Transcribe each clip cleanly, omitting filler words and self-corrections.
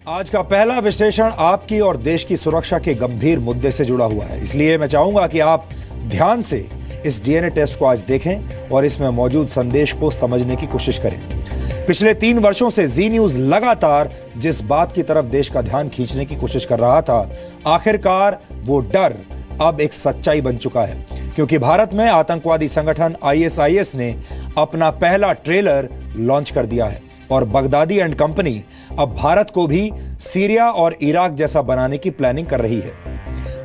आज का पहला विश्लेषण आपकी और देश की सुरक्षा के गंभीर मुद्दे से जुड़ा हुआ है, इसलिए मैं चाहूंगा कि आप ध्यान से इस डीएनए टेस्ट को आज देखें और इसमें मौजूद संदेश को समझने की कोशिश करें। पिछले 3 वर्षों से जी न्यूज लगातार जिस बात की तरफ देश का ध्यान खींचने की कोशिश कर रहा था, आखिरकार वो डर अब एक सच्चाई बन चुका है, क्योंकि भारत में आतंकवादी संगठन आईएसआईएस ने अपना पहला ट्रेलर लॉन्च कर दिया है और बगदादी एंड कंपनी अब भारत को भी सीरिया और इराक जैसा बनाने की प्लानिंग कर रही है।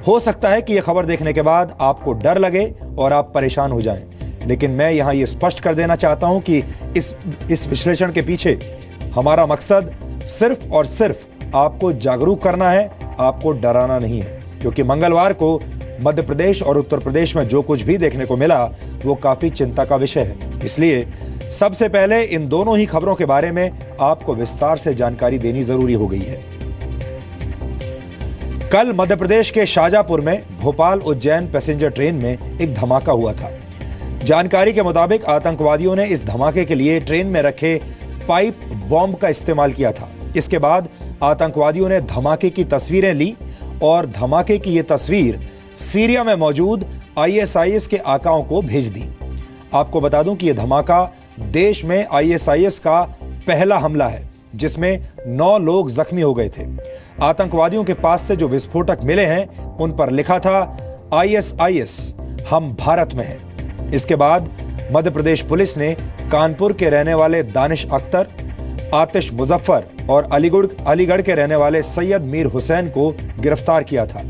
हो सकता है कि यह खबर देखने के बाद आपको डर लगे और आप परेशान हो जाएं, लेकिन मैं यहां यह स्पष्ट कर देना चाहता हूं कि इस विश्लेषण के पीछे हमारा मकसद सिर्फ और सिर्फ आपको जागरूक करना है, आपको डराना नहीं है। क्योंकि मंगलवार को मध्य प्रदेश और उत्तर प्रदेश में जो कुछ भी देखने को मिला वो काफी चिंता का विषय है। इसलिए सबसे पहले इन दोनों ही खबरों के बारे में आपको विस्तार से जानकारी देनी जरूरी हो गई है। कल मध्य प्रदेश के शाजापुर में भोपाल उज्जैन पैसेंजर ट्रेन में एक धमाका हुआ था। जानकारी के मुताबिक आतंकवादियों ने इस धमाके के लिए ट्रेन में रखे पाइप बॉम्ब का इस्तेमाल किया था। इसके बाद आतंकवादियों ने धमाके की तस्वीरें ली और धमाके की यह तस्वीर सीरिया में मौजूद आईएसआईएस के आकाओं को भेज दी। आपको बता दूं कि यह धमाका देश में आईएसआईएस का पहला हमला है, जिसमें 9 लोग जख्मी हो गए थे। आतंकवादियों के पास से जो विस्फोटक मिले हैं उन पर लिखा था आईएसआईएस हम भारत में हैं। इसके बाद मध्य प्रदेश पुलिस ने कानपुर के रहने वाले दानिश अख्तर, आतिश मुजफ्फर और अलीगढ़ के रहने वाले सैयद मीर हुसैन को गिरफ्तार किया था।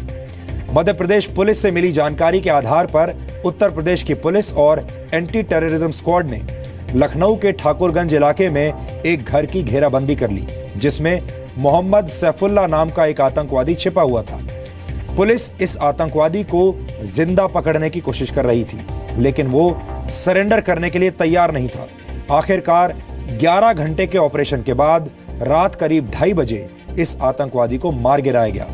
मध्य प्रदेश पुलिस से मिली जानकारी के आधार पर उत्तर प्रदेश की पुलिस और एंटी टेररिज्म स्क्वाड ने लखनऊ के ठाकुरगंज इलाके में एक घर की घेराबंदी कर ली, जिसमें मोहम्मद सैफुल्लाह नाम का एक आतंकवादी छिपा हुआ था। पुलिस इस आतंकवादी को जिंदा पकड़ने की कोशिश कर रही थी, लेकिन वो सरेंडर करने के लिए तैयार नहीं था। आखिरकार 11 घंटे के ऑपरेशन के बाद रात करीब 2:30 बजे इस आतंकवादी को मार गिराया गया।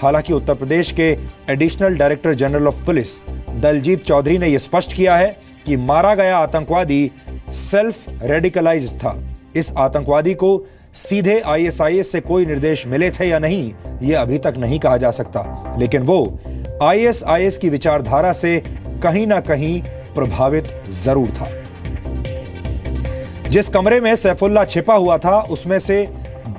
हालांकि उत्तर प्रदेश के additional director general of police Daljeet Chaudhary ने यह स्पष्ट किया है कि मारा गया आतंकवादी सेल्फ रेडिकलाइज्ड था। इस आतंकवादी को सीधे आईएसआईएस से कोई निर्देश मिले थे या नहीं, यह अभी तक नहीं कहा जा सकता, लेकिन वो आईएसआईएस की विचारधारा से कहीं ना कहीं प्रभावित जरूर था। जिस कमरे में सैफुल्लाह छिपा हुआ था उसमें से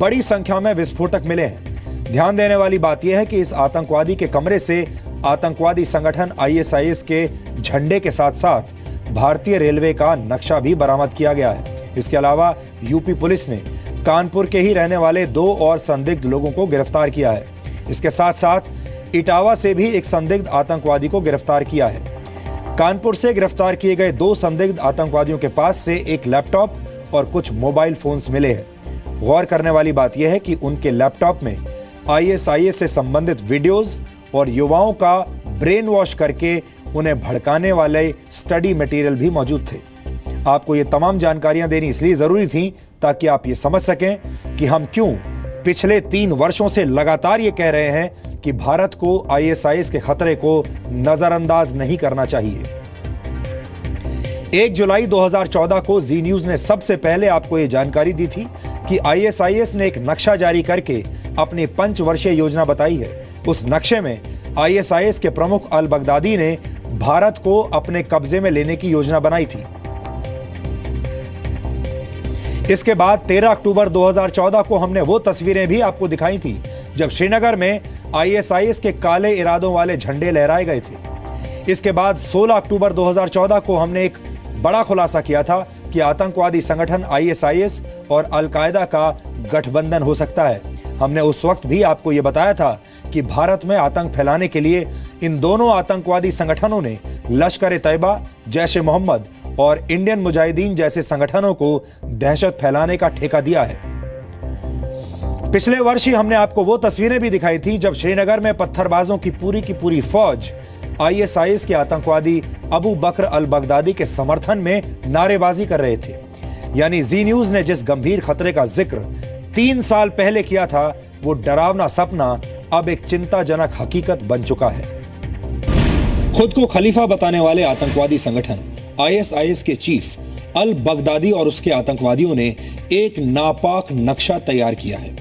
बड़ी संख्या में विस्फोटक मिले हैं। ध्यान देने वाली बात यह है कि इस आतंकवादी के कमरे से आतंकवादी संगठन आईएसआईएस के झंडे के साथ साथ भारतीय रेलवे का नक्शा भी बरामद किया गया है। इसके अलावा यूपी पुलिस ने कानपुर के ही रहने वाले 2 और संदिग्ध लोगों को गिरफ्तार किया है। इसके साथ साथ इटावा से भी एक संदिग्ध आतंकवादी को गिरफ्तार किया है। कानपुर से गिरफ्तार किए गए 2 संदिग्ध आतंकवादियों के पास से एक लैपटॉप और कुछ मोबाइल फोन्स मिले हैं। गौर करने वाली बात यह है कि उनके लैपटॉप में आईएसआईएस से संबंधित वीडियोज और युवाओं का ब्रेन वॉश करके उन्हें भड़काने वाले स्टडी मटेरियल भी मौजूद थे। आपको ये तमाम जानकारियां देनी इसलिए जरूरी थी ताकि आप ये समझ सकें कि हम क्यों पिछले 3 वर्षों से लगातार ये कह रहे हैं कि भारत को आईएसआईएस के खतरे को नजरअंदाज नहीं करना चाहिए। 1 जुलाई 2014 को जी न्यूज ने सबसे पहले आपको ये जानकारी दी थी कि आईएसआईएस ने एक नक्शा जारी करके अपनी 5 वर्षीय योजना बताई है। उस नक्शे में आईएसआईएस के प्रमुख अल बगदादी ने भारत को अपने कब्जे में लेने की योजना बनाई थी। इसके बाद 13 अक्टूबर 2014 को हमने वो तस्वीरें भी आपको दिखाई थी जब श्रीनगर में आईएसआईएस के काले इरादों वाले झंडे लहराए गए थे। इसके बाद 16 अक्टूबर 2014 को हमने एक बड़ा खुलासा किया था कि आतंकवादी संगठन आईएसआईएस और अल कायदा का गठबंधन हो सकता है। हमने उस वक्त भी आपको यह बताया था कि भारत में आतंक फैलाने के लिए इन दोनों आतंकवादी संगठनों ने लश्कर-ए-तैयबा, जैश-ए-मोहम्मद और इंडियन मुजाहिदीन जैसे संगठनों को दहशत फैलाने का ठेका दिया है। पिछले वर्ष ही हमने आपको वो तस्वीरें भी दिखाई थी जब श्रीनगर में पत्थरबाजों की पूरी फौज आईएसआईएस के आतंकवादी अबू बकर अल बगदादी के समर्थन में नारेबाजी कर रहे थे। यानी जी न्यूज ने जिस गंभीर खतरे का जिक्र 3 साल पहले किया था, वो डरावना सपना अब एक चिंताजनक हकीकत बन चुका है। खुद को खलीफा बताने वाले आतंकवादी संगठन आईएसआईएस के चीफ अल बगदादी और उसके आतंकवादियों ने एक नापाक नक्शा तैयार किया है।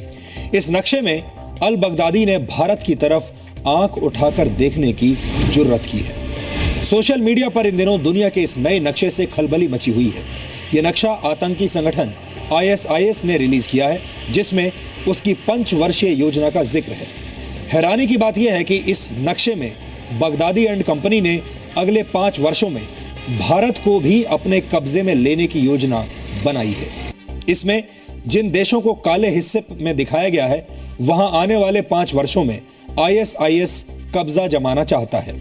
इस नक्शे में अल बगदादी ने भारत की तरफ आंख उठाकर देखने की जुर्रत की है। सोशल मीडिया पर इन दिनों दुनिया के इस नए नक्शे से खलबली मची हुई है। यह नक्शा आतंकी संगठन ISIS ने रिलीज किया है, जिसमें उसकी 5 वर्षीय योजना का जिक्र है। हैरानी की बात यह है कि इस नक्शे में बगदादी एंड कंपनी ने अगले 5 वर्षों में भारत को भी अपने कब्जे में लेने की योजना बनाई है। इसमें जिन देशों को काले हिस्से में दिखाया गया है, वहां आने वाले 5 वर्षों में ISIS कब्जा जमाना चाहता है।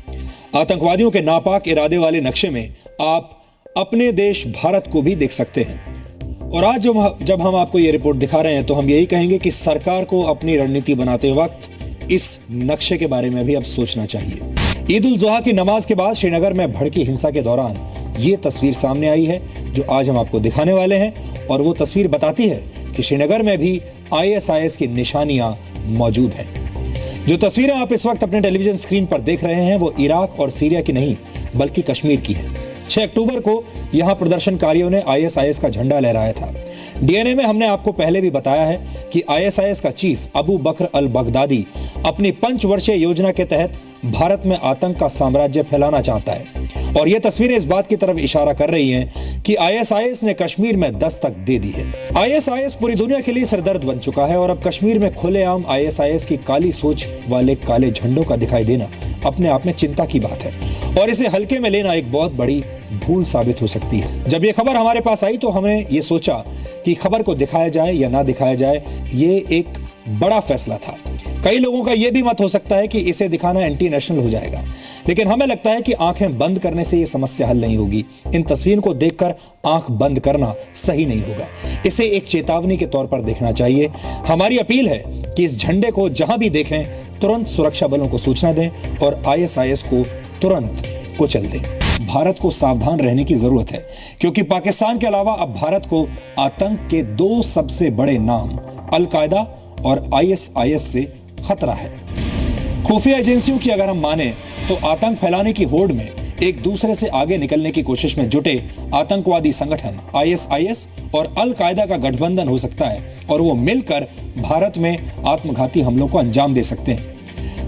आतंकवादियों के नापाक इरादे वाले नक्शे में आप अपने देश भारत को भी देख सकते हैं। और आज जब हम आपको ये रिपोर्ट दिखा रहे हैं, तो हम यही कहेंगे कि सरकार को अपनी रणनीति बनाते वक्त इस नक्शे के बारे में भी अब सोचना चाहिए। ईद उल जुहा की नमाज के बाद श्रीनगर में भड़की हिंसा के दौरान ये तस्वीर सामने आई है, जो आज हम आपको दिखाने वाले हैं। और वो तस्वीर बताती है कि श्रीनगर में भी ISIS की निशानियां मौजूद हैं। जो तस्वीरें आप इस वक्त अपने टेलीविजन स्क्रीन पर देख रहे हैं, वो इराक और सीरिया की नहीं, बल्कि कश्मीर की है। 6 अक्टूबर को यहां प्रदर्शनकारियों ने ISIS का झंडा लहराया था। DNA में हमने आपको पहले भी बताया है कि ISIS का चीफ अबू बकर अल बगदादी अपनी 5 वर्षीय योजना के तहत भारत में आतंक का साम्राज्य फैलाना चाहता है। और ये तस्वीरें इस बात की तरफ इशारा कर रही हैं कि ISIS ने कश्मीर में दस्तक दे दी है। ISIS पूरी दुनिया के लिए सरदर्द बन चुका है और अब कश्मीर में खुलेआम ISIS की काली सोच वाले काले झंडों का दिखाई देना अपने आप में चिंता की बात है, और इसे हल्के में लेना एक बहुत बड़ी भूल साबित हो सकती है। जब ये खबर हमारे पास आई, तो हमने ये सोचा कि खबर को दिखाया जाए या ना दिखाया जाए, ये एक बड़ा फैसला था। कई लोगों का यह भी मत हो सकता है कि इसे दिखाना एंटी नेशनल हो जाएगा, लेकिन हमें लगता है कि आंखें बंद करने से यह समस्या हल नहीं होगी। इन तस्वीरों को देखकर आंख बंद करना सही नहीं होगा, इसे एक चेतावनी के तौर पर देखना चाहिए। हमारी अपील है कि इस झंडे को जहां भी देखें, तुरंत सुरक्षा बलों को सूचना दें और ISIS को तुरंत कुचल दें। भारत को सावधान रहने की जरूरत है, क्योंकि पाकिस्तान के अलावा अब भारत को आतंक के 2 सबसे बड़े नाम अल-कायदा और ISIS से खतरा है। खुफिया एजेंसियों की अगर हम माने, तो आतंक फैलाने की होड़ में एक दूसरे से आगे निकलने की कोशिश में जुटे आतंकवादी संगठन ISIS और अल-कायदा का गठबंधन हो सकता है, और वो मिलकर भारत में आत्मघाती हमलों को अंजाम दे सकते हैं।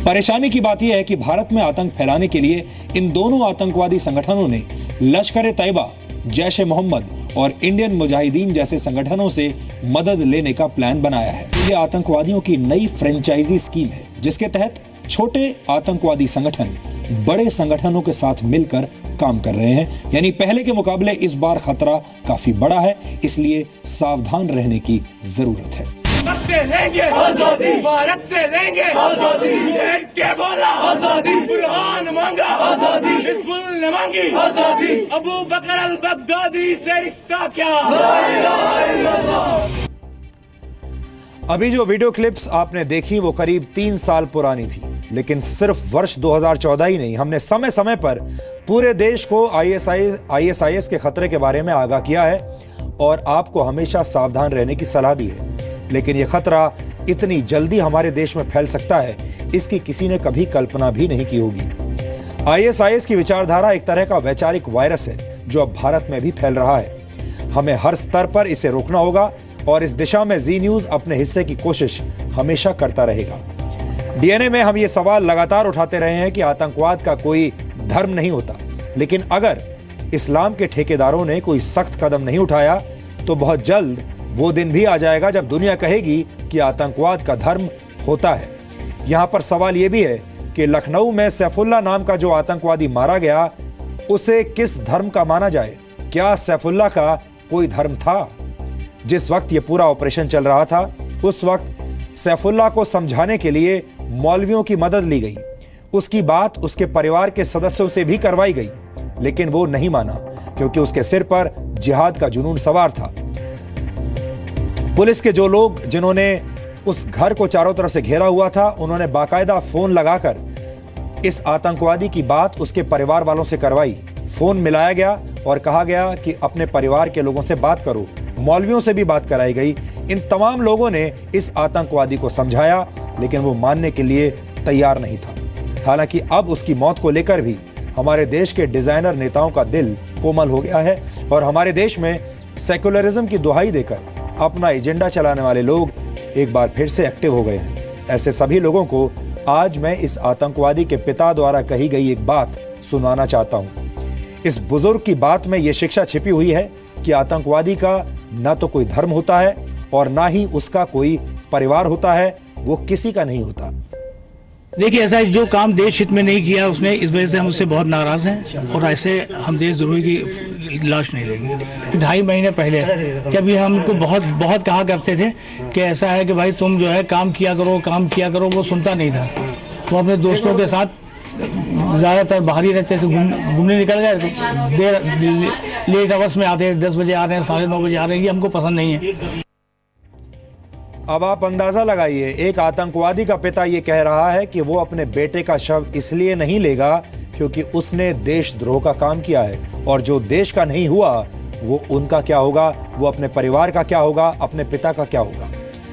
परेशानी की बात यह है कि भारत में आतंक फैलाने के लिए इन दोनों आतंकवादी संगठनों ने लश्कर-ए-तैयबा, जैश-ए-मोहम्मद और इंडियन मुजाहिदीन जैसे संगठनों से मदद लेने का प्लान बनाया है। ये आतंकवादियों की नई फ्रेंचाइजी स्कीम है, जिसके तहत छोटे आतंकवादी संगठन बड़े संगठनों के साथ मिलकर काम कर रहे हैं। यानी पहले के मुकाबले इस बार खतरा काफी बड़ा है, इसलिए सावधान रहने की जरूरत है। लेंगे आजादी, भारत से लेंगे आजादी, के बोला आजादी, बुरहान मांगा आजादी, हिजबुल ने मांगी आजादी, अबू बकर अल बगदादी से रिश्ता क्या। अभी जो वीडियो क्लिप्स आपने देखी वो करीब 3 साल पुरानी थी, लेकिन सिर्फ वर्ष 2014 ही नहीं, हमने समय समय पर पूरे देश को ISIS के खतरे के बारे में आगाह किया है और आपको हमेशा सावधान रहने की सलाह दी है। लेकिन यह खतरा इतनी जल्दी हमारे देश में फैल सकता है, इसकी किसी ने कभी कल्पना भी नहीं की होगी। ISIS की विचारधारा एक तरह का वैचारिक वायरस है, जो अब भारत में भी फैल रहा है। हमें हर स्तर पर इसे रोकना होगा और इस दिशा में जी न्यूज़ अपने हिस्से की कोशिश हमेशा करता रहेगा। DNA में हम ये सवाल लगातार उठाते रहे हैं कि आतंकवाद का कोई धर्म नहीं होता, लेकिन अगर इस्लाम के ठेकेदारों ने कोई सख्त कदम नहीं उठाया, तो बहुत जल्द वो दिन भी आ जाएगा जब दुनिया कहेगी कि आतंकवाद का धर्म होता है। यहाँ पर सवाल ये भी है कि लखनऊ में सैफुल्ला नाम का जो आतंकवादी मारा गया, उसे किस धर्म का माना जाए? क्या सैफुल्ला का कोई धर्म था? जिस वक्त ये पूरा ऑपरेशन चल रहा था, उस वक्त सैफुल्ला को समझाने के लिए मौलवियों की मदद ली गई। उसकी बात उसके परिवार के सदस्यों से भी करवाई गई, लेकिन वो नहीं माना, क्योंकि उसके सिर पर जिहाद का जुनून सवार था। पुलिस के जो लोग जिन्होंने उस घर को चारों तरफ से घेरा हुआ था, उन्होंने बाकायदा फोन लगाकर इस आतंकवादी की बात उसके परिवार वालों से करवाई। फोन मिलाया गया और कहा गया कि अपने परिवार के लोगों से बात करो। मौलवियों से भी बात कराई गई। इन तमाम लोगों ने इस आतंकवादी को समझाया, लेकिन वो मानने के लिए तैयार नहीं था। हालांकि अब उसकी मौत को लेकर भी हमारे देश के डिजाइनर नेताओं का दिल कोमल हो गया है और हमारे देश में सेक्युलरिज्म की दुहाई देकर अपना एजेंडा चलाने वाले लोग एक बार फिर से एक्टिव हो गए हैं। ऐसे सभी लोगों को आज मैं इस आतंकवादी के पिता द्वारा कही गई एक बात सुनाना चाहता हूं। इस बुजुर्ग की बात में यह शिक्षा छिपी हुई है कि आतंकवादी का न तो कोई धर्म होता है और ना ही उसका कोई परिवार होता है, वो किसी का नहीं होता। देखिए, ऐसा जो काम देश हित में नहीं किया उसने, इस वजह से हम उससे बहुत नाराज हैं और ऐसे हम देशद्रोही की लाश नहीं लेंगे। 2.5 महीने पहले जब ये हमको बहुत कहा करते थे कि ऐसा है कि भाई तुम जो है काम किया करो, वो सुनता नहीं था। वो अपने दोस्तों के साथ ज़्यादातर बाहर ही रहते थे, घूमने निकल गए तो लेट आवर्स में आते हैं, 10 बजे आ रहे हैं, 9:30 बजे आ रहे हैं, ये हमको पसंद नहीं है। अब आप अंदाजा लगाइए, एक आतंकवादी का पिता ये कह रहा है कि वो अपने बेटे का शव इसलिए नहीं लेगा क्योंकि उसने देशद्रोह का काम किया है, और जो देश का नहीं हुआ वो उनका क्या होगा, वो अपने परिवार का क्या होगा, अपने पिता का क्या होगा।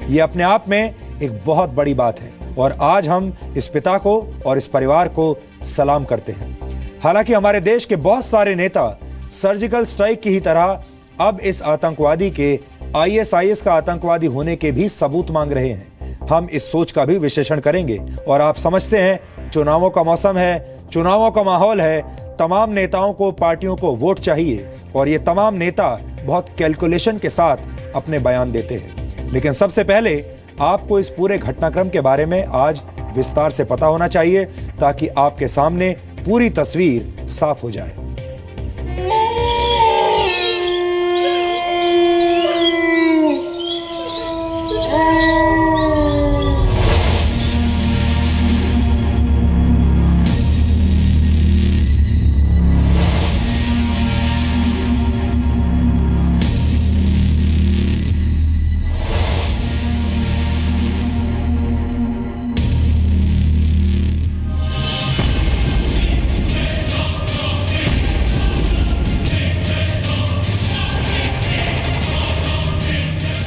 ये अपने आप में एक बहुत बड़ी बात है और आज हम इस पिता को और इस परिवार को सलाम करते हैं। हालांकि हमारे देश के बहुत सारे नेता सर्जिकल स्ट्राइक की ही तरह अब इस आतंकवादी के ISIS का आतंकवादी होने के भी सबूत मांग रहे हैं। हम इस सोच का भी विश्लेषण करेंगे। और आप समझते हैं चुनावों का मौसम है, चुनावों का माहौल है, तमाम नेताओं को, पार्टियों को वोट चाहिए और ये तमाम नेता बहुत कैलकुलेशन के साथ अपने बयान देते हैं। लेकिन सबसे पहले आपको इस पूरे घटनाक्रम के बारे में आज विस्तार से पता होना चाहिए ताकि आपके सामने पूरी तस्वीर साफ हो जाए।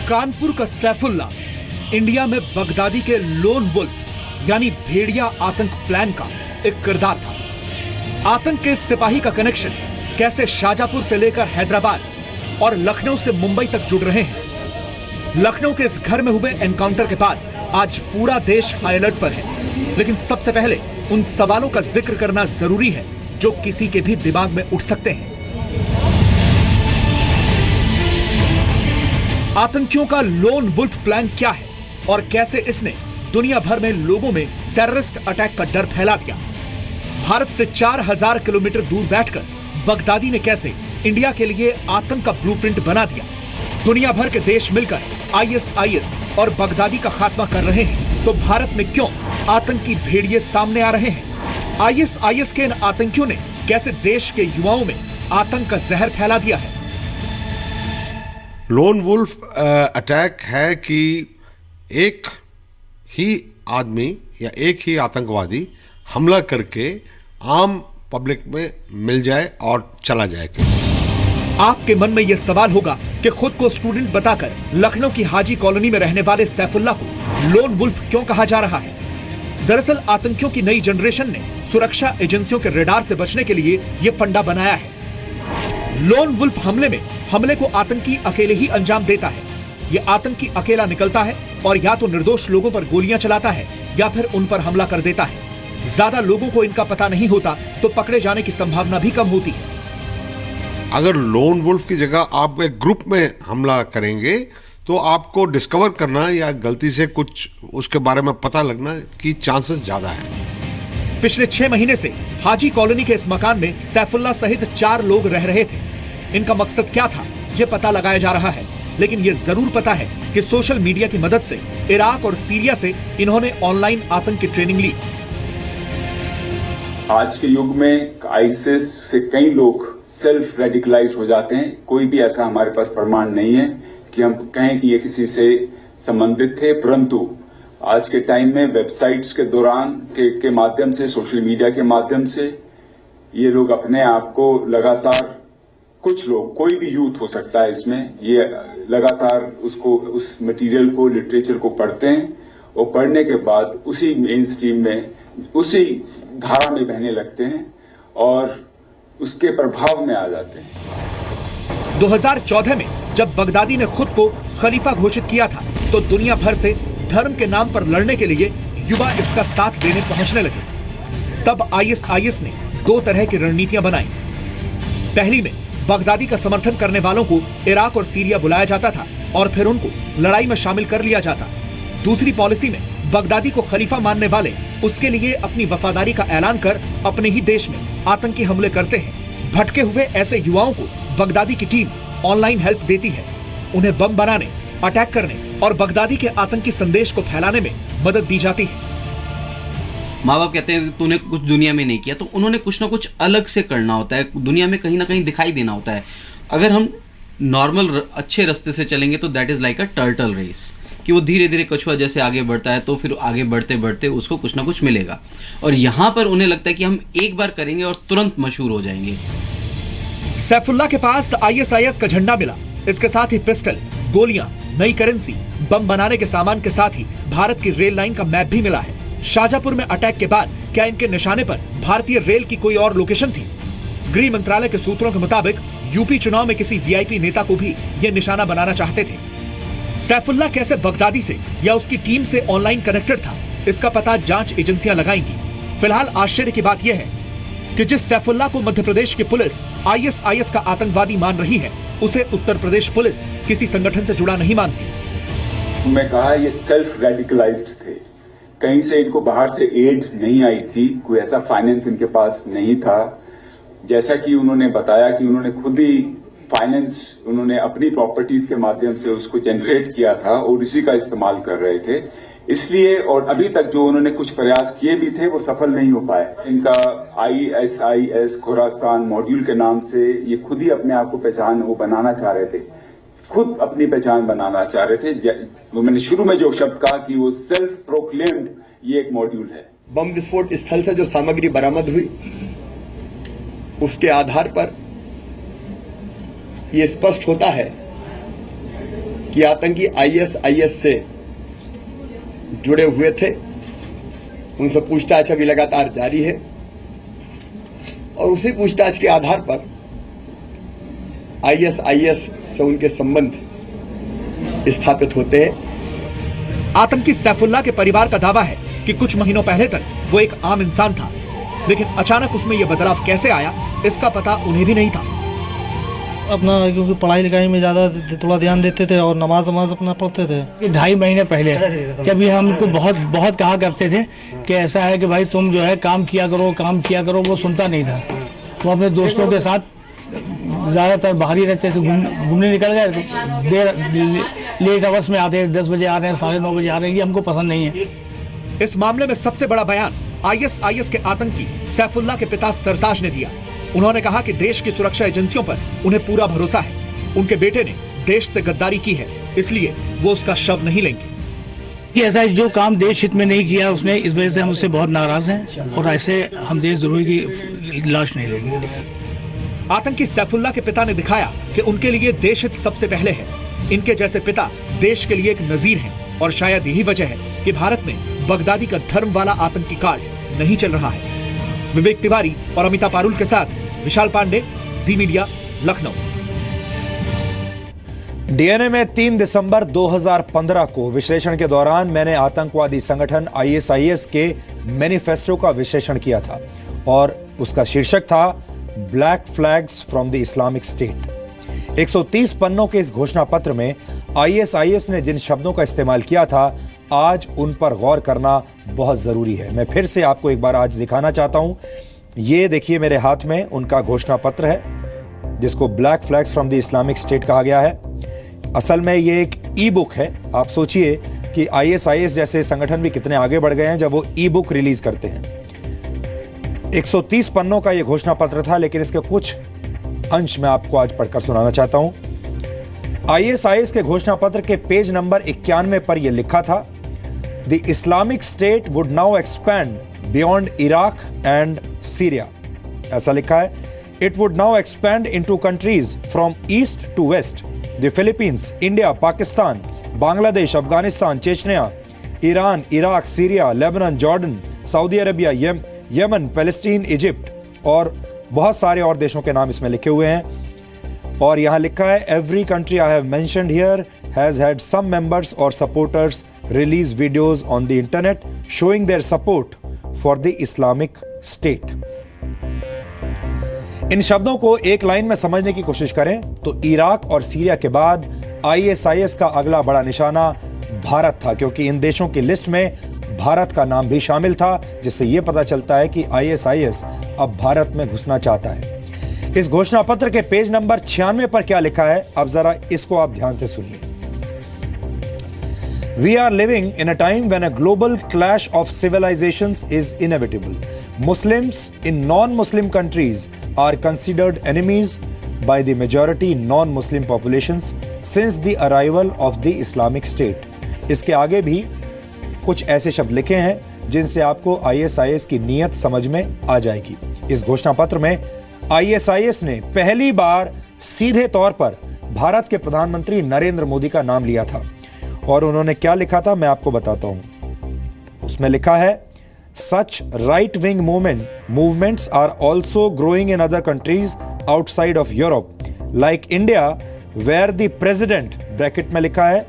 कानपुर का सैफुल्ला इंडिया में बगदादी के लोन वुल्फ यानी भेड़िया आतंक प्लान का एक किरदार था। आतंक के सिपाही का कनेक्शन कैसे शाहजहांपुर से लेकर हैदराबाद और लखनऊ से मुंबई तक जुड़ रहे हैं। लखनऊ के इस घर में हुए एनकाउंटर के बाद आज पूरा देश हाई अलर्ट पर है। लेकिन सबसे पहले उन सवालों का जिक्र करना जरूरी है जो किसी के भी दिमाग में उठ सकते हैं। आतंकियों का लोन वुल्फ प्लान क्या है और कैसे इसने दुनिया भर में लोगों में टेररिस्ट अटैक का डर फैला दिया। भारत से 4000 किलोमीटर दूर बैठकर बगदादी ने कैसे इंडिया के लिए आतंक का ब्लूप्रिंट बना दिया। दुनिया भर के देश मिलकर ISIS और बगदादी का खात्मा कर रहे हैं, तो भारत में क्यों आतंकी भेड़िए सामने आ रहे हैं। ISIS के इन आतंकियों ने कैसे देश के युवाओं में आतंक का जहर फैला दिया है। लोन वुल्फ अटैक है कि एक ही आदमी या एक ही आतंकवादी हमला करके आम पब्लिक में मिल जाए और चला जाए। आपके मन में यह सवाल होगा कि खुद को स्टूडेंट बताकर लखनऊ की हाजी कॉलोनी में रहने वाले सैफुल्लाह को लोन वुल्फ क्यों कहा जा रहा है। दरअसल आतंकियों की नई जनरेशन ने सुरक्षा एजेंसियों के रडार से बचने के लिए यह फंडा बनाया है। लोन वुल्फ हमले को आतंकी अकेले ही अंजाम देता है। ये आतंकी अकेला निकलता है और या तो निर्दोष लोगों पर गोलियां चलाता है या फिर उन पर हमला कर देता है। ज्यादा लोगों को इनका पता नहीं होता तो पकड़े जाने की संभावना भी कम होती है। अगर लोन वुल्फ की जगह आप एक ग्रुप में हमला करेंगे तो आपको डिस्कवर करना या गलती से कुछ उसके बारे में पता लगना की चांसेस ज्यादा है। पिछले 6 महीने से हाजी कॉलोनी के इस मकान में सैफुल्लाह सहित 4 लोग रह रहे थे। इनका मकसद क्या था ये पता लगाया जा रहा है, लेकिन ये जरूर पता है कि सोशल मीडिया की मदद से इराक और सीरिया से इन्होंने ऑनलाइन आतंक की ट्रेनिंग ली। आज के युग में आईसिस से कई लोग सेल्फ रेडिकलाइज हो जाते हैं। कोई भी ऐसा हमारे पास प्रमाण नहीं है कि हम कहें कि ये किसी से संबंधित थे, परंतु आज के टाइम में वेबसाइट्स के दौरान के माध्यम से, सोशल मीडिया के माध्यम से ये लोग अपने आप को लगातार, कुछ लोग, कोई भी यूथ हो सकता है इसमें, ये लगातार उस मटेरियल को, लिटरेचर को पढ़ते हैं और पढ़ने के बाद उसी मेन स्ट्रीम में, उसी धारा में बहने लगते हैं और उसके प्रभाव में आ जाते हैं। 2014 में जब बगदादी ने खुद को खलीफा घोषित किया था तो दुनिया भर से धर्म के नाम पर लड़ने के लिए युवा इसका साथ देने पहुंचने लगे। तब आईएसआईएस ने दो तरह की रणनीतियां बनाई। पहली में बगदादी का समर्थन करने वालों को इराक और सीरिया बुलाया जाता था और फिर उनको लड़ाई में शामिल कर लिया जाता। दूसरी पॉलिसी में बगदादी को खलीफा मानने वाले उसके लिए अपनी वफादारी का ऐलान कर अपने ही देश में आतंकी हमले करते हैं। भटके हुए ऐसे युवाओं को बगदादी की टीम ऑनलाइन हेल्प देती है, उन्हें बम बनाने, अटैक करने और बगदादी के आतंकी संदेश को फैलाने में मदद दी जाती है। माँ बाप कहते हैं तूने कुछ दुनिया में नहीं किया, तो उन्होंने कुछ ना कुछ अलग से करना होता है, दुनिया में कहीं ना कहीं दिखाई देना होता है। अगर हम नॉर्मल अच्छे रास्ते से चलेंगे तो that is like a turtle race, कि वो धीरे धीरे कछुआ जैसे आगे बढ़ता है तो फिर आगे बढ़ते बढ़ते उसको कुछ ना कुछ मिलेगा। और यहाँ पर उन्हें लगता है कि हम एक बार करेंगे और तुरंत मशहूर हो जाएंगे। सैफुल्लाह के पास आईएसआईएस का झंडा मिला, इसके साथ ही पिस्टल, गोलियां, नई करेंसी, बम बनाने के सामान के साथ ही भारत की रेल लाइन का मैप भी मिला है। शाहजहांपुर में अटैक के बाद क्या इनके निशाने पर भारतीय रेल की कोई और लोकेशन थी? गृह मंत्रालय के सूत्रों के मुताबिक यूपी चुनाव में किसी वीआईपी नेता को भी ये निशाना बनाना चाहते थे। सैफुल्लाह कैसे बगदादी से या उसकी टीम से ऑनलाइन कनेक्टेड था, इसका पता जांच एजेंसियां लगाएंगी। फिलहाल आश्चर्य की बात यह है कि जिस सैफुल्लाह को मध्य प्रदेश की पुलिस आईएसआईएस का आतंकवादी मान रही है, उसे उत्तर प्रदेश पुलिस किसी संगठन से जुड़ा नहीं मानती। मैं कहा ये सेल्फ रेडिकलाइज्ड थे, कहीं से इनको बाहर से एड नहीं आई थी, कोई ऐसा फाइनेंस इनके पास नहीं था। जैसा कि उन्होंने बताया कि उन्होंने खुद ही फाइनेंस उन्होंने अपनी प्रॉपर्टीज के माध्यम से उसको जनरेट किया था और इसी का इस्तेमाल कर रहे थे। इसलिए और अभी तक जो उन्होंने कुछ प्रयास किए भी थे वो सफल नहीं हो पाए। इनका आईएसआईएस खुरासान मॉड्यूल के नाम से ये खुद ही अपने आप को पहचान वो बनाना चाह रहे थे, खुद अपनी पहचान बनाना चाह रहे थे। वो मैंने शुरू में जो शब्द कहा कि वो सेल्फ प्रोक्लेम्ड ये एक मॉड्यूल है। बम विस्फोट स्थल से जो सामग्री बरामद हुई उसके आधार पर यह स्पष्ट होता है कि आतंकी आईएसआईएस से जुड़े हुए थे। उनसे पूछताछ अभी लगातार जारी है और उसी पूछताछ के आधार पर आईएसआईएस से उनके संबंध स्थापित होते हैं। आतंकी सैफुल्लाह के परिवार का दावा है कि कुछ महीनों पहले तक वो एक आम इंसान था, लेकिन अचानक उसमें यह बदलाव कैसे आया, इसका पता उन्हें भी नहीं था। अपना क्योंकि पढ़ाई लिखाई में ज़्यादा थोड़ा ध्यान देते थे और नमाज अपना पढ़ते थे। 2.5 महीने पहले जब ये हमको बहुत कहा करते थे कि ऐसा है कि भाई तुम जो है काम किया करो, वो सुनता नहीं था। तो अपने दोस्तों के साथ ज़्यादातर बाहर ही रहते थे, घूमने निकल गए, देर लेट आवर्स में आते हैं, 10 बजे आ रहे हैं, 9:30 बजे आ रहे हैं, ये हमको पसंद नहीं है। इस मामले में सबसे बड़ा बयान आईएसआईएस के आतंकी सैफुल्लाह के पिता सरताज ने दिया। उन्होंने कहा कि देश की सुरक्षा एजेंसियों पर उन्हें पूरा भरोसा है। उनके बेटे ने देश से गद्दारी की है, इसलिए वो उसका शव नहीं लेंगे। कि ऐसा जो काम देश हित में नहीं किया उसने, इस वजह से हम उससे बहुत नाराज हैं और ऐसे हम देशद्रोही की लाश नहीं लेंगे। आतंकी सैफुल्लाह के पिता ने दिखाया कि उनके लिए देश हित सबसे पहले है। इनके जैसे पिता देश के लिए एक नजीर हैं और शायद यही वजह है कि भारत में बगदादी का धर्म वाला आतंकी कार्ड नहीं चल रहा है। विवेक तिवारी और अमिता पारुल के साथ विशाल पांडे, जी मीडिया, लखनऊ। डीएनए में 3 दिसंबर 2015 को विश्लेषण के दौरान मैंने आतंकवादी संगठन आईएसआईएस के मैनिफेस्टो का विश्लेषण किया था और उसका शीर्षक था black flags from the Islamic state. 130 पन्नों के इस घोषणा पत्र में आईएसआईएस ने जिन शब्दों का इस्तेमाल किया था, आज उन पर गौर करना बहुत जरूरी है। मैं फिर से आपको एक बार आज दिखाना चाहता हूं। ये देखिए मेरे हाथ में उनका घोषणा पत्र है जिसको black flags from the Islamic state कहा गया है। असल में ये एक ई बुक है। आप सोचिए कि आईएसआईएस जैसे संगठन भी कितने आगे बढ़ गए हैं जब वो ई बुक रिलीज करते हैं। 130 पन्नों का ये घोषणा पत्र था, लेकिन इसके कुछ अंश मैं आपको आज पढ़कर सुनाना चाहता हूं। आईएसआईएस के घोषणा पत्र के पेज नंबर 91 पर यह लिखा था, the Islamic State would now expand beyond Iraq and Syria. ऐसा लिखा है, it would now expand into countries from east to west, the Philippines, India, Pakistan, Bangladesh, Afghanistan, Chechnya, Iran, Iraq, Syria, Lebanon, Jordan, Saudi Arabia, Yemen, Palestine, Egypt और बहुत सारे और देशों के नाम इसमें लिखे हुए हैं। और यहाँ लिखा है every country I have mentioned here has had some members और supporters release videos on the internet showing their support for the Islamic State. इन शब्दों को एक लाइन में समझने की कोशिश करें तो इराक और सीरिया के बाद ISIS का अगला बड़ा निशाना भारत था, क्योंकि इन देशों की लिस्ट में भारत का नाम भी शामिल था, जिससे यह पता चलता है कि ISIS अब भारत में घुसना चाहता है। इस घोषणा पत्र के पेज नंबर 96 पर क्या लिखा है, अब जरा इसको आप ध्यान से सुनिए। We are living in a time when a global clash of civilizations is inevitable. Muslims in non-Muslim countries are considered enemies by the majority non-Muslim populations since the arrival of the Islamic State. इसके आगे भी कुछ ऐसे शब्द लिखे हैं जिनसे आपको ISIS की नीयत समझ में आ जाएगी। इस घोषणा पत्र में ISIS ने पहली बार सीधे तौर पर भारत के प्रधानमंत्री नरेंद्र मोदी का नाम लिया था और उन्होंने क्या लिखा था मैं आपको बताता हूं। उसमें लिखा है such right wing movements are also growing in other countries outside of Europe like India where the president bracket में लिखा है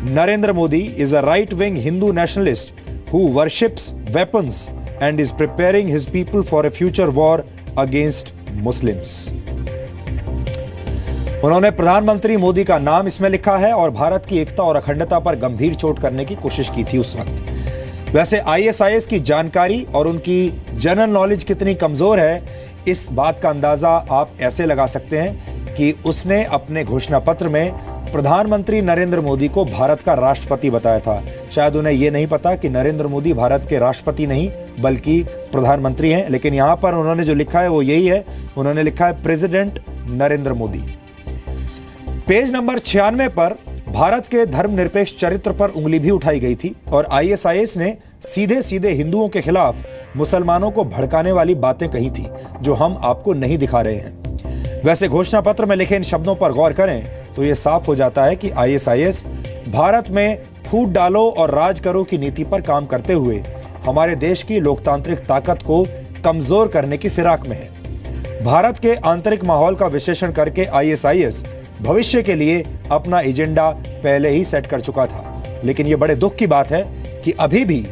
Narendra Modi is a right wing Hindu nationalist who worships weapons and is preparing his people for a future war against Muslims. उन्होंने प्रधानमंत्री मोदी का नाम इसमें लिखा है और भारत की एकता और अखंडता पर गंभीर चोट करने की कोशिश की थी उस वक्त। वैसे ISIS की जानकारी और उनकी जनरल नॉलेज कितनी कमजोर है, इस बात का अंदाजा आप ऐसे लगा सकते हैं कि उसने अपने घोषणा पत्र में प्रधानमंत्री नरेंद्र मोदी को भारत का राष्ट्रपति बताया था। शायद उन्हें यह नहीं पता कि नरेंद्र मोदी भारत के राष्ट्रपति नहीं बल्कि प्रधानमंत्री हैं, लेकिन यहां पर उन्होंने जो लिखा है वो यही है, उन्होंने लिखा है president Narendra Modi. Page number 96 पर भारत के धर्मनिरपेक्ष चरित्र पर उंगली भी उठाई गई थी और ISIS ने सीधे सीधे हिंदुओं के खिलाफ मुसलमानों को भड़काने वाली बातें कही थी जो हम आपको नहीं दिखा रहे हैं। वैसे घोषणा पत्र में लिखे इन शब्दों पर गौर करें तो यह साफ हो जाता है कि ISIS भारत में फूट डालो और राज करो की नीति पर काम करते हुए हमारे देश की लोकतांत्रिक ताकत को कमजोर करने की फिराक में है। भारत के आंतरिक माहौल का विश्लेषण करके ISIS भविष्य के लिए अपना एजेंडा पहले ही सेट कर चुका था, लेकिन यह बड़े दुख की बात है कि अभी भी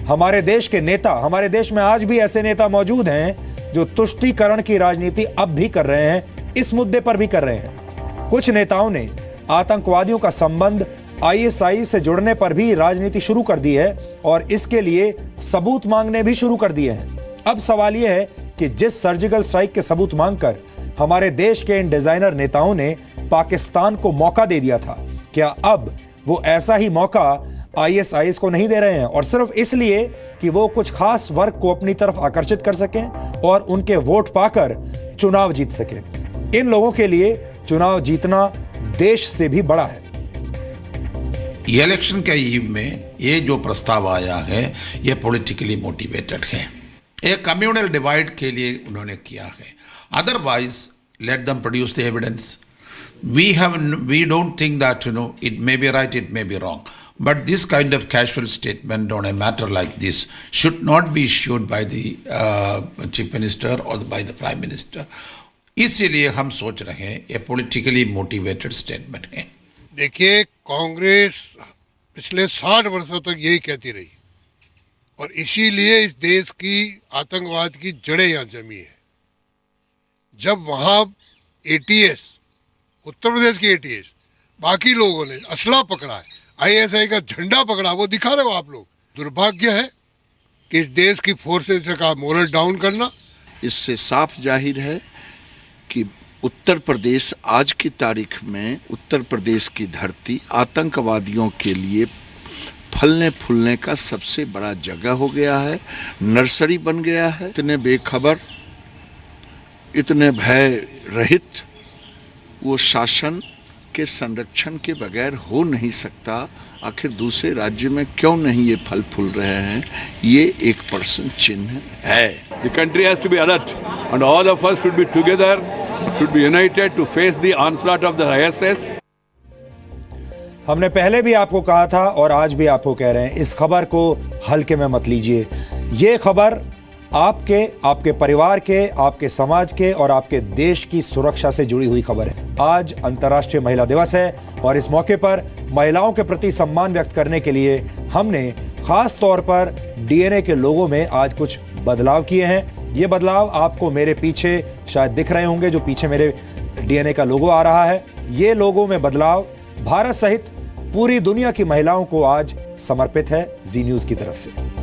हमारे देश के नेता, हमारे देश में आज भी ऐसे नेता मौजूद हैं जो तुष्टीकरण की राजनीति अब भी कर रहे हैं, इस मुद्दे पर भी कर रहे हैं। कुछ नेताओं ने आतंकवादियों का संबंध ISIS से जुड़ने पर भी राजनीति शुरू कर दी है और इसके लिए सबूत मांगने भी शुरू कर दिए हैं। अब सवाल यह है कि जिस सर्जिकल स्ट्राइक के सबूत मांगकर हमारे देश के इन डिजाइनर नेताओं ने पाकिस्तान को मौका दे दिया था, क्या अब वो ऐसा ही मौका ISIS को नहीं दे रहे हैं और सिर्फ इसलिए कि वो कुछ खास वर्ग को अपनी तरफ आकर्षित कर सकें और उनके वोट पाकर चुनाव जीत सकें। इन लोगों के लिए चुनाव जीतना देश से भी बड़ा है। इलेक्शन के ईव में ये जो प्रस्ताव आया है ये पॉलिटिकली मोटिवेटेड है, एक कम्युनल डिवाइड के लिए उन्होंने किया है। Otherwise let them produce the evidence. We don't think that it may be right, it may be wrong, but this kind of casual statement on a matter like this should not be issued by the chief minister or by the prime minister. इसीलिए हम सोच रहे हैं ये politically motivated statement है। देखिए, कांग्रेस पिछले 60 वर्षों तक यही कहती रही और इसीलिए इस देश की आतंकवाद की जड़ें यहाँ जमी है। जब वहाँ ATS, उत्तर प्रदेश की ATS, बाकी लोगों ने असला पकड़ा है, ISI का झंडा पकड़ा, वो दिखा रहे हो आप लोग। दुर्भाग्य है कि इस देश की फोर्सेस का मोरल डाउन करना। इससे साफ जाहिर है कि उत्तर प्रदेश आज की तारीख में, उत्तर प्रदेश की धरती आतंकवादियों के लिए फलने फूलने का सबसे बड़ा जगह हो गया है, नर्सरी बन गया है। इतने बेखबर, इतने भय रहित वो शासन के संरक्षण के बगैर हो नहीं सकता। आखिर दूसरे राज्य में क्यों नहीं ये फल फूल रहे हैं, ये एक प्रश्न चिन्ह है। The country has to be alert and all of us should be together, should be united to face the onslaught of the ISIS. हमने पहले भी आपको कहा था और आज भी आपको कह रहे हैं, इस खबर को हल्के में मत लीजिए। ये खबर आपके, आपके परिवार के, आपके समाज के और आपके देश की सुरक्षा से जुड़ी हुई खबर है। आज अंतर्राष्ट्रीय महिला दिवस है और इस मौके पर महिलाओं के प्रति सम्मान व्यक्त करने के लिए हमने खास तौर पर डीएनए के लोगों में आज कुछ बदलाव किए हैं। ये बदलाव आपको मेरे पीछे शायद दिख रहे होंगे, जो पीछे मेरे डीएनए का लोगो आ रहा है। ये लोगों में बदलाव भारत सहित पूरी दुनिया की महिलाओं को आज समर्पित है जी न्यूज़ की तरफ से।